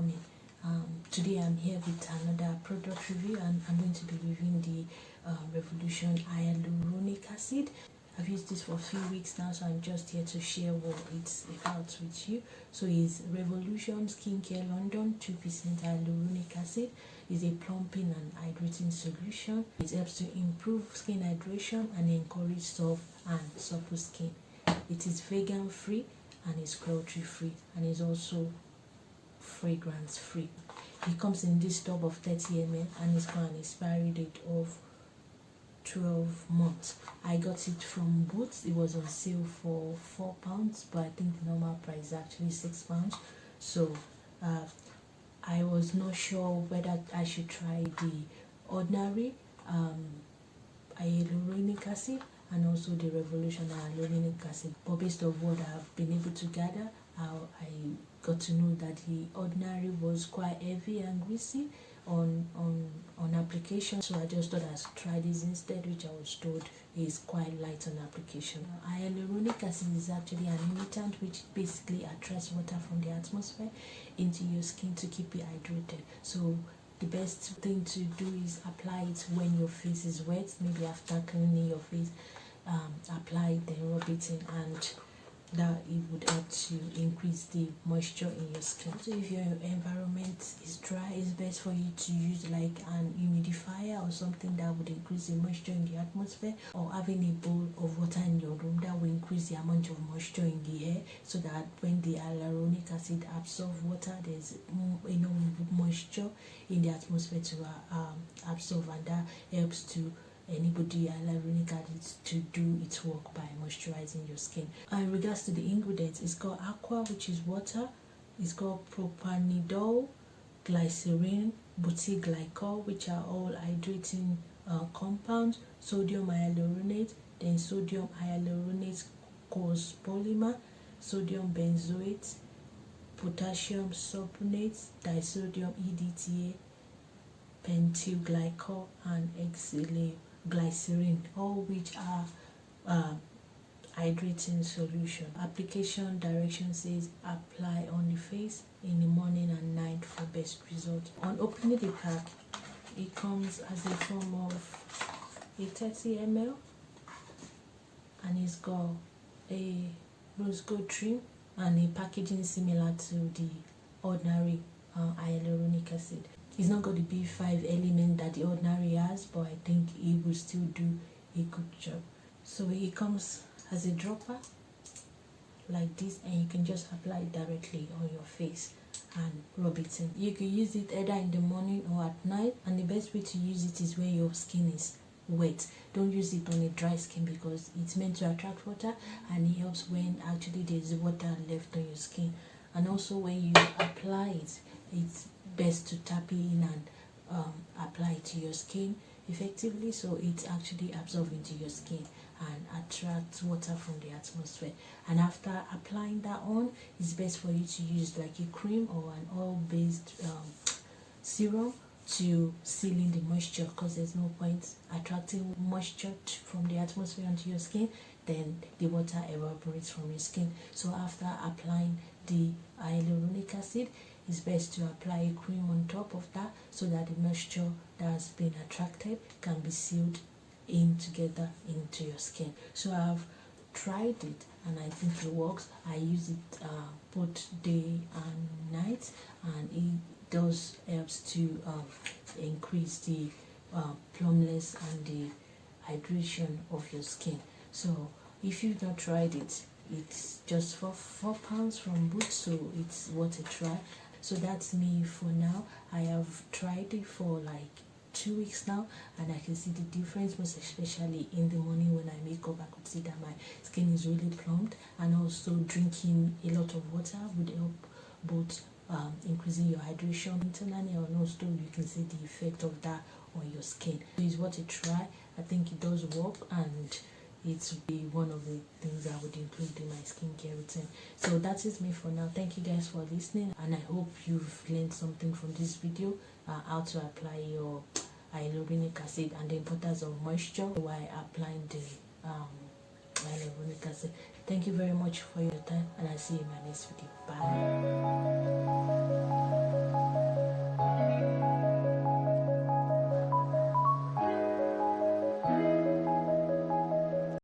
coming. Today I'm here with another product review, and I'm going to be reviewing the Revolution Hyaluronic Acid. I've used this for a few weeks now, so I'm just here to share what it's about with you. So it's Revolution Skincare London 2% Hyaluronic Acid. Is a plumping and hydrating solution. It helps to improve skin hydration and encourage soft and supple skin. It is vegan free and is cruelty free, and is also fragrance free. It comes in this tub of 30 ml and it's got an expiry date of 12 months. I got it from Boots. It was on sale for £4, but I think the normal price is actually £6. So I was not sure whether I should try the ordinary hyaluronic acid and also the Revolution Hyaluronic Acid, but based on what I've been able to gather, I got to know that the ordinary was quite heavy and greasy on application, so I just thought I'd try this instead, which I was told is quite light on application. Hyaluronic acid is actually an irritant which basically attracts water from the atmosphere into your skin to keep it hydrated. So the best thing to do is apply it when your face is wet, maybe after cleaning your face. Apply it, then rub it in, and that it would help to increase the moisture in your skin. So if your environment is dry, it's best for you to use like an humidifier or something that would increase the moisture in the atmosphere, or having a bowl of water in your room that will increase the amount of moisture in the air, so that when the hyaluronic acid absorbs water, there's enough moisture in the atmosphere to absorb, and that helps to enable the hyaluronic acid to do its work by moisturizing your skin. In regards to the ingredients, it's got aqua, which is water, it's got propanidol, glycerin, butyl-glycol, which are all hydrating compounds, sodium hyaluronate, then sodium hyaluronate cospolymer, sodium benzoate, potassium sulfonate, disodium EDTA, pentyl-glycol, and glycerin, all which are hydrating solution. Application direction says apply on the face in the morning and night for best result. On opening the pack, it comes as a form of a 30 ml, and it's got a rose gold trim and a packaging similar to the ordinary hyaluronic acid. It's not got the B5 element that the ordinary has, but I think it will still do a good job. So it comes as a dropper like this, and you can just apply it directly on your face and rub it in. You can use it either in the morning or at night, and the best way to use it is when your skin is wet. Don't use it on a dry skin because it's meant to attract water, and it helps when actually there's water left on your skin. And also when you apply it, it's best to tap it in and apply it to your skin effectively, so it actually absorbs into your skin and attracts water from the atmosphere. And after applying that on, it's best for you to use like a cream or an oil-based serum to seal in the moisture, because there's no point attracting moisture from the atmosphere onto your skin, then the water evaporates from your skin. So after applying the hyaluronic acid, it's best to apply a cream on top of that, so that the moisture that has been attracted can be sealed in together into your skin. So I've tried it and I think it works. I use it both day and night, and it does helps to increase the plumpness and the hydration of your skin. So if you've not tried it, it's just for £4 from Boots, so it's worth a try. So that's me for now. I have tried it for like 2 weeks now, and I can see the difference, most especially in the morning when I wake up. I could see that my skin is really plumped, and also drinking a lot of water would help both increasing your hydration internally, and also you can see the effect of that on your skin. So it's worth a try. I think it does work, and it will be one of the things I would include in my skincare routine. So that's it me for now. Thank you guys for listening, and I hope you've learned something from this video, how to apply your hyaluronic acid and the importance of moisture while applying the hyaluronic acid. Thank you very much for your time, and I'll see you in my next video. Bye.